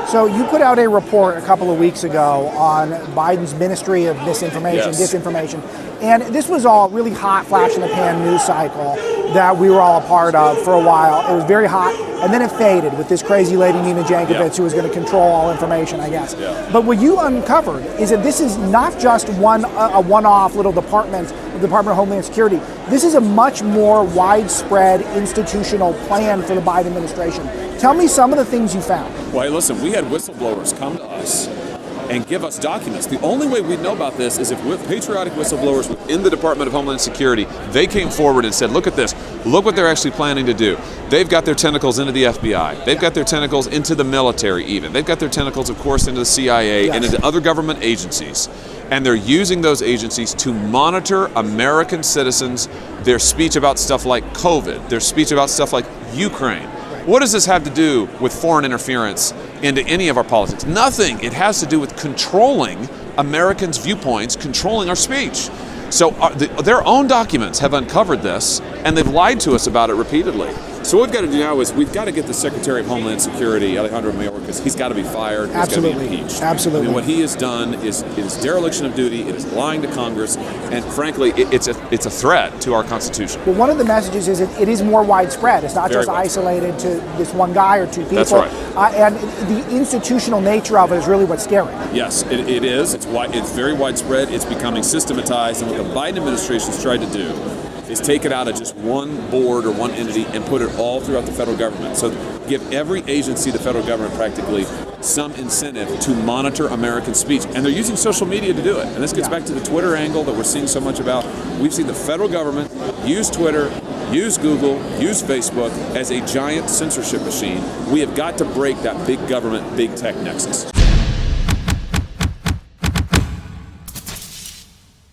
So you put out a report a couple of weeks ago on Biden's Ministry of Misinformation, Disinformation, and this was all really hot, flash in the pan news cycle that we were all a part of for a while. It was very hot, and then it faded with this crazy lady Nina Jankovic who was going to control all information, I guess. But what you uncovered is that this is not just a one-off little department, the Department of Homeland Security. This is a much more widespread institutional plan for the Biden administration. Tell me some of the things you found. Well, hey, listen, we had whistleblowers come to us and give us documents. The only way we'd know about this is if with patriotic whistleblowers within the Department of Homeland Security, they came forward and said, look at this, look what they're actually planning to do. They've got their tentacles into the FBI. They've got their tentacles into the military even. They've got their tentacles, of course, into the CIA and into other government agencies. And they're using those agencies to monitor American citizens, their speech about stuff like COVID, their speech about stuff like Ukraine. What does this have to do with foreign interference into any of our politics? Nothing. It has to do with controlling Americans' viewpoints, controlling our speech. So their own documents have uncovered this, and they've lied to us about it repeatedly. So what we've got to do now is we've got to get the Secretary of Homeland Security, Alejandro Mayorkas, he's got to be fired. Absolutely. He's got to be impeached. Absolutely. I mean, what he has done is dereliction of duty, it is lying to Congress, and frankly, it's a threat to our Constitution. Well, one of the messages is it is more widespread. It's not just isolated to this one guy or two people. That's right. And the institutional nature of it is really what's scary. Yes, it is. It's very widespread. It's becoming systematized, and what the Biden administration's tried to do is take it out of just one board or one entity and put it all throughout the federal government. So give every agency, the federal government practically, some incentive to monitor American speech. And they're using social media to do it. And this gets back to the Twitter angle that we're seeing so much about. We've seen the federal government use Twitter, use Google, use Facebook as a giant censorship machine. We have got to break that big government, big tech nexus.